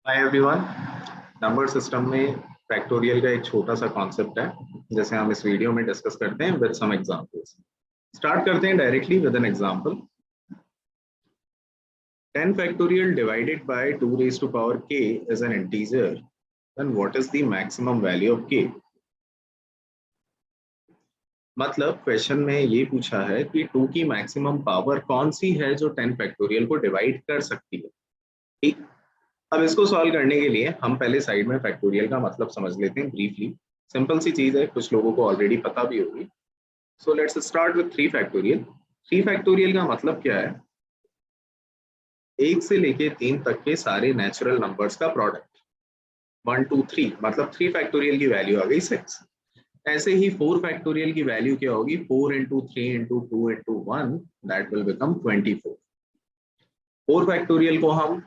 Hi everyone. Number system में factorial का एक छोटा सा कॉन्सेप्ट है, जैसे हम इस वीडियो में डिस्कस करते हैं विद सम एग्जांपल्स। स्टार्ट करते हैं directly with an example. 10 factorial divided by 2 raised to power k is an integer, then what is the maximum value of k? मतलब क्वेश्चन में ये पूछा है कि 2 की मैक्सिमम पावर कौन सी है जो 10 फैक्टोरियल को डिवाइड कर सकती है। ठीक, अब इसको सॉल्व करने के लिए हम पहले साइड में फैक्टोरियल का मतलब समझ लेते हैं ब्रीफली। सिंपल सी चीज है, कुछ लोगों को ऑलरेडी पता भी होगी। So let's start with 3 factorial. 3 factorial का मतलब क्या है? 1 से लेके 3 तक के सारे नेचुरल नंबर्स का प्रोडक्ट। 1 2 3 मतलब 3 फैक्टोरियल की वैल्यू आ गई 6। ऐसे ही 4 फैक्टोरियल की वैल्यू क्या होगी? 4 into 3 into 2 into 1, that will become 24। 4 factorial को हम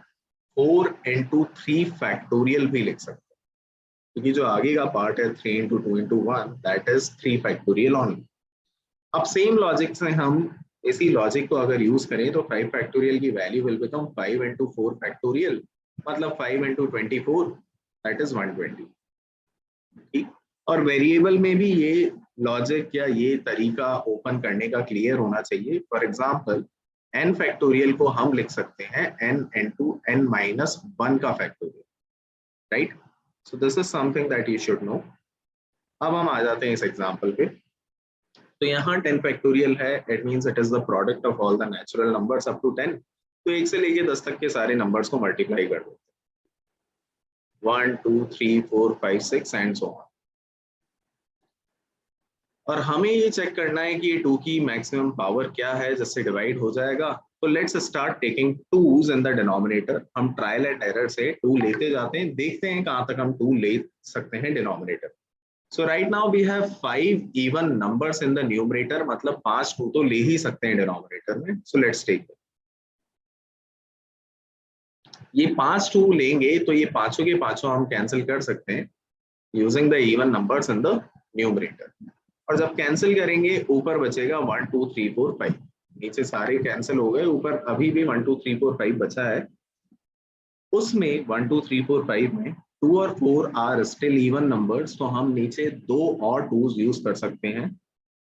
4 इंटू 3 फैक्टोरियल भी लिख सकते हैं, क्योंकि जो आगे का पार्ट है 3 into 2 into 1, that is 3 factorial only. अब सेम लॉजिक से हम इसी लॉजिक को अगर यूज करें तो 5 फैक्टोरियल की value will become 5 into 4 factorial, मतलब 5 इंटू 24, दैट इज 120। ठीक, और वेरिएबल में भी ये लॉजिक या ये तरीका ओपन करने का क्लियर होना चाहिए। फॉर एग्जाम्पल n फैक्टोरियल को हम लिख सकते हैं n इंटू n माइनस 1 का factorial, right? So this is something that you should know. अब हम आ जाते हैं इस एग्जांपल पे। तो यहाँ 10 फैक्टोरियल है, it means it is the product of all the natural numbers up to 10। तो 1 से लेके 10 तक के सारे नंबर्स को मल्टीप्लाई कर देते हैं, 1 2 3 4 5 6 एंड सो ऑन। और हमें ये चेक करना है कि ये 2 की मैक्सिमम पावर क्या है जिससे डिवाइड हो जाएगा। तो let's start taking 2s in the denominator. हम ट्रायल एंड एरर से 2 लेते जाते हैं, देखते हैं कहां तक हम 2 ले सकते हैं denominator. So right now we have 5 even numbers in the numerator, मतलब 5 2 तो ले ही सकते हैं डिनोमिनेटर में। सो लेट्स टेक ये 5 2 लेंगे तो ये पांचों के पांचों हम कैंसिल कर सकते हैं using the even numbers in the numerator. और जब कैंसिल करेंगे ऊपर बचेगा 1 2 3 4 5। नीचे सारे कैंसिल हो गए, ऊपर अभी भी 1 2 3 4 5 बचा है। उसमें 1 2 3 4 5 में 2 और 4 आर स्टिल इवन नंबर्स, तो हम नीचे 2 और 2s यूज कर सकते हैं,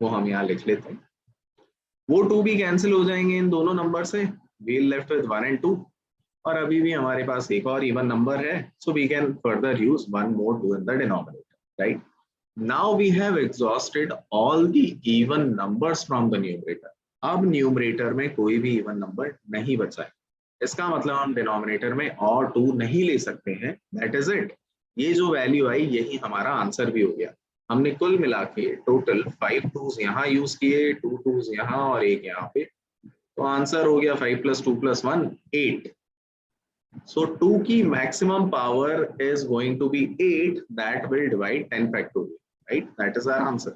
वो हम यहाँ लिख लेते हैं। वो 2 भी कैंसिल हो जाएंगे इन दोनों नंबर से, वी लेफ्ट विद 1 एंड 2। और अभी भी हमारे पास एक और इवन नंबर है, so we can further use 1 more 2 in the denominator, right? Now we have exhausted all the even numbers from the numerator. अब न्यूमरेटर में कोई भी इवन नंबर नहीं बचा है। इसका मतलब हम डिनोमिनेटर में और 2 नहीं ले सकते हैं। That is it. ये जो वैल्यू आई यही हमारा आंसर भी हो गया। हमने कुल मिला के टोटल 5 2s यहाँ यूज किए, 2 2s यहाँ और एक यहाँ पे, तो आंसर हो गया 5 + 2 + 1 8। So 2 की maximum power is going to be 8 that will divide 10 factorial, right? That is our answer.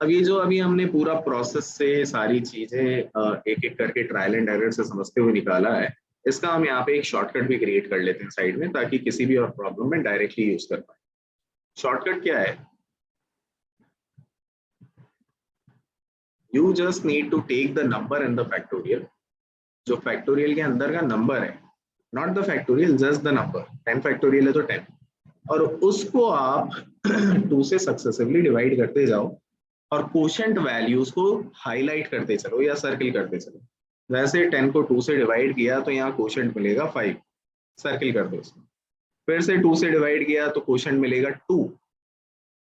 अब ये जो अभी हमने पूरा प्रोसेस से सारी चीजें एक एक करके ट्रायल एंड एरर से समझते हुए निकाला है, इसका हम यहाँ पे एक शॉर्टकट भी क्रिएट कर लेते हैं साइड में, ताकि किसी भी और प्रॉब्लम में डायरेक्टली यूज कर पाए। शॉर्टकट क्या है? You just need to take the number in the factorial, जो फैक्टोरियल के अंदर का नंबर है, not the factorial, just the number. 10 factorial है तो 10, और उसको आप 2 से सक्सेसिवली डिवाइड करते जाओ और कोशेंट वैल्यूज को हाईलाइट करते चलो या सर्किल करते चलो। वैसे 10 को 2 से डिवाइड किया तो यहाँ कोशेंट मिलेगा 5, सर्किल कर दो उसको। फिर से 2 से डिवाइड किया तो कोशेंट मिलेगा 2,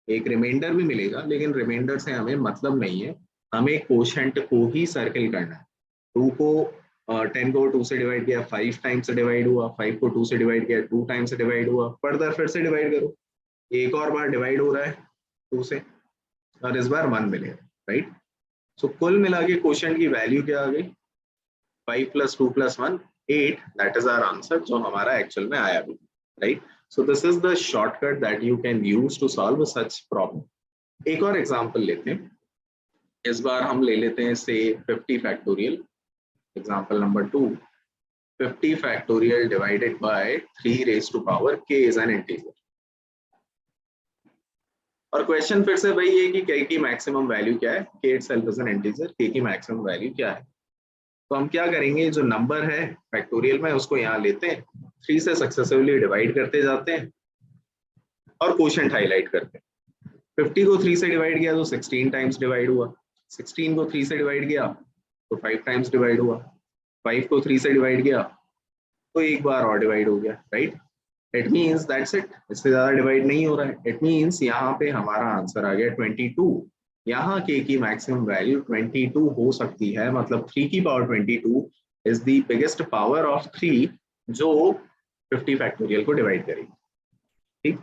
एक रिमाइंडर भी मिलेगा, लेकिन रिमाइंडर से हमें मतलब नहीं है, हमें कोशेंट को ही सर्किल करना है। 2 को 10 को 2 से डिवाइड किया, 5 टाइम्स से डिवाइड हुआ, 5 को 2 से डिवाइड किया, 2 टाइम्स से डिवाइड हुआ, फर्दर फिर से डिवाइड करो, एक और बार डिवाइड हो रहा है 2 से, और इस बार 1 मिलेगा, राइट? सो कुल मिला के क्वोशिएंट की वैल्यू क्या आ गई? 5 + 2 + 1 8, दैट इज आवर आंसर, जो हमारा एक्चुअल में आया भी, right? So this is the shortcut that you can use to solve such problem. एक और एग्जांपल लेते हैं, इस बार हम ले लेते हैं से 50 factorial. Example number 2, 50 factorial divided by 3 raised to power k is an integer। और क्वेश्चन फिर से वही है कि k की मैक्सिमम वैल्यू क्या है? k itself is an integer, k की मैक्सिमम वैल्यू क्या है? तो हम क्या करेंगे, जो नंबर है फैक्टोरियल में उसको यहाँ लेते हैं, 3 से सक्सेसिवली डिवाइड करते जाते हैं और क्वोशंट हाईलाइट करते हैं। 50 को 3 से डिवाइड किया तो 16 टाइम्स डिवाइड हुआ, 16 को 3 से डिवाइड किया तो 5 टाइम्स डिवाइड हुआ, 5 को 3 से डिवाइड किया तो एक बार और डिवाइड हो गया, right. It means that's it, इससे ज्यादा डिवाइड नहीं हो रहा है। इट मीन्स यहाँ पे हमारा आंसर आ गया 22। यहाँ के की मैक्सिमम वैल्यू 22 हो सकती है, मतलब 3 की power 22 is the biggest power of 3 जो 50 फैक्टोरियल को डिवाइड करेगी, ठीक।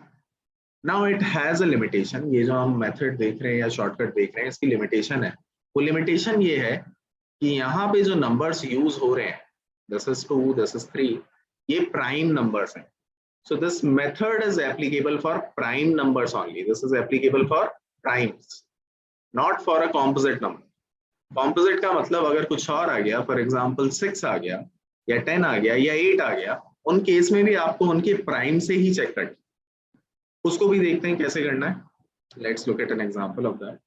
Now it has a limitation, ये जो हम मेथड देख रहे हैं या शॉर्टकट देख रहे हैं इसकी लिमिटेशन है। वो लिमिटेशन ये है कि यहाँ पे जो नंबर्स यूज हो रहे हैं, दिस इज 2, दिस इज 3, ये प्राइम नंबर्स हैं। So this method is applicable for prime numbers only. This is applicable for primes, not for a composite number. Composite का मतलब अगर कुछ और आ गया, for example 6 आ गया या 10 आ गया या 8 आ गया, उन केस में भी आपको उनके प्राइम से ही चेक करना है। उसको भी देखते हैं कैसे करना है। Let's look at an example of that.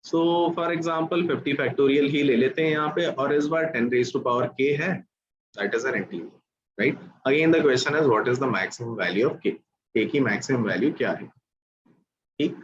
So for example 50 factorial ही ले लेते हैं यहाँ पे, और इस बार 10 raised to power k है, that is an integer. Right? Again, the question is what is the maximum value of k? K की maximum value क्या है? ठीक?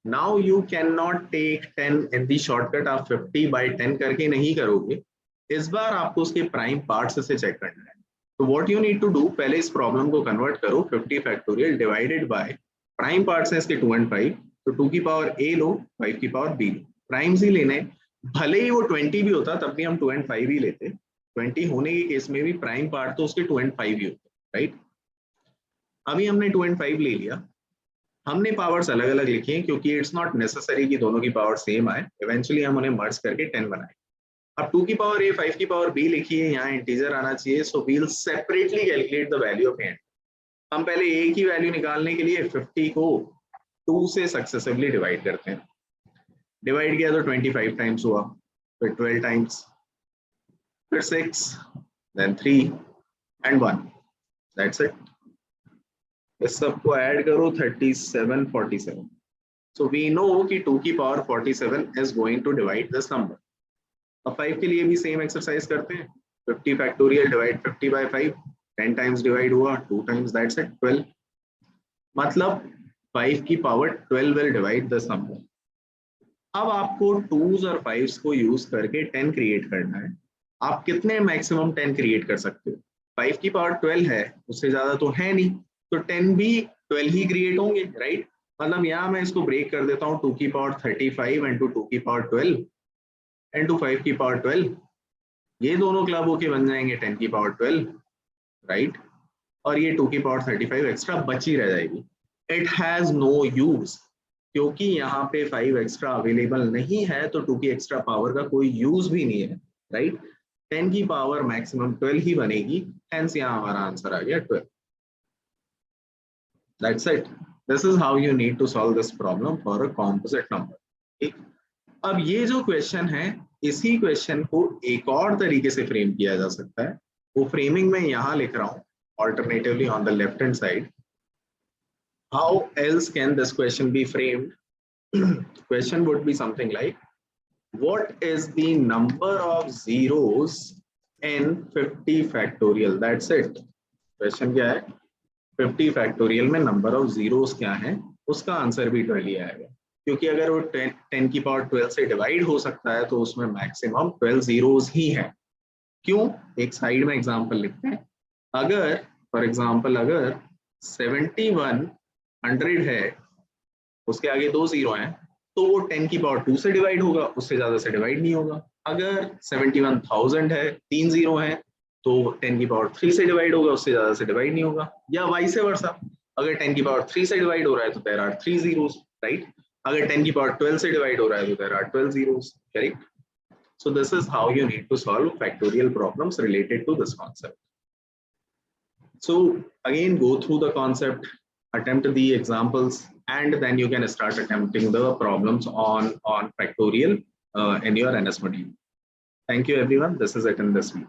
Now you cannot take 10 in the shortcut, आप 50 by 10 करके नहीं करोगे। इस बार आपको उसके प्राइम पार्ट्स से चेक करना है। तो what you need to do, पहले इस प्रॉब्लम को कन्वर्ट करो 50 factorial divided by prime parts हैं इसके 2 and 5, तो 2 की पावर a लो, 5 की पावर b लो, प्राइम्स ही लेने। भले ही वो 20 भी होता तब भी हम 2 and 5 ही लेते, 20 होने के केस में भी प्राइम पार्ट तो उसके 2 and 5 ही होते, राइट। अभी हमने 2 and 5 ले लिया, हमने पावर्स अलग अलग लिखी हैं क्योंकि इट्स नॉट नेसेसरी कि दोनों की पावर सेम आए, इवेंचुअली हम उन्हें मर्ज करके 10 बनाए। अब 2 की पावर a, 5 की पावर b लिखी है, यहाँ इंटीजर आना चाहिए, so we will separately calculate the value of a। हम पहले a की वैल्यू निकालने के लिए 50 को 2 से सक्सेसिवली डिवाइड करते हैं। डिवाइड किया तो 25 टाइम्स हुआ, फिर 12 टाइम्स, फिर 6, then 3 and 1, that's it। इस सबको ऐड करो 37, 47। So we know कि 2 की power 47 is going to divide this number। अब 5 के लिए भी सेम एक्सरसाइज करते हैं, 50 factorial divide 50 by 5, 10 times divide हुआ, 2 टाइम्स, that's it, 12। मतलब 5 की power 12 will divide this number। अब आपको 2s और 5s को यूज करके 10 क्रिएट करना है। आप कितने मैक्सिमम 10 क्रिएट कर सकते हो? 5 की पावर 12 है, उससे ज्यादा तो है नहीं, तो 10 भी 12 ही क्रिएट होंगे, राइट। मतलब यहाँ मैं इसको ब्रेक कर देता हूँ, 2 की पावर 35 इंटू 2 की पावर 12 इंटू 5 की पावर 12, ये दोनों क्लब होके बन जाएंगे 10 की पावर 12, राइट। और ये 2 की पावर 35 एक्स्ट्रा बची रह जाएगी। इट हैज नो यूज, क्योंकि यहाँ पे 5 एक्स्ट्रा अवेलेबल नहीं है, तो 2 की एक्स्ट्रा पावर का कोई यूज भी नहीं है, राइट। 10 की पावर मैक्सिमम 12 ही बनेगी, हेंस यहाँ हमारा आंसर आ गया 12। That's it. This is how you need to solve this problem for a composite number। ठीक। अब ये जो क्वेश्चन है, इसी क्वेश्चन को एक और तरीके से फ्रेम किया जा सकता है। वो फ्रेमिंग में यहाँ लिख रहा हूँ, alternatively on the left hand side। How else can this question be framed? Question would be something like, what is the number of zeros in 50 factorial? That's it। Question क्या है, 50 फैक्टोरियल में number of zeros क्या है, उसका answer भी 12 ही आएगा, क्योंकि अगर वो 10 की पावर 12 से डिवाइड हो सकता है तो उसमें मैक्सिमम 12 जीरोस ही है। क्यों? एक साइड में एग्जांपल लिखते हैं। अगर फॉर एग्जांपल अगर 7100 है, उसके आगे 2 जीरो हैं, तो वो 10 की पावर 2 से डिवाइड होगा, उससे ज्यादा से डिवाइड नहीं होगा। अगर 71,000 है, 3 जीरो है, तो 10 की पावर 3 से डिवाइड होगा, उससे ज्यादा से डिवाइड नहीं होगा। या वाइस वर्सा, अगर 10 की पावर 3 से डिवाइड हो रहा है तो देयर आर 3 zeros, राइट। अगर 10 की पावर 12 से डिवाइड हो रहा है तो there are 12 zeros, correct. So this is how you need to solve factorial problems related to this concept। So again, go through the concept, attempt the examples, and then you can start attempting the problems on factorial in your NS module। Thank you everyone, this is it in this week।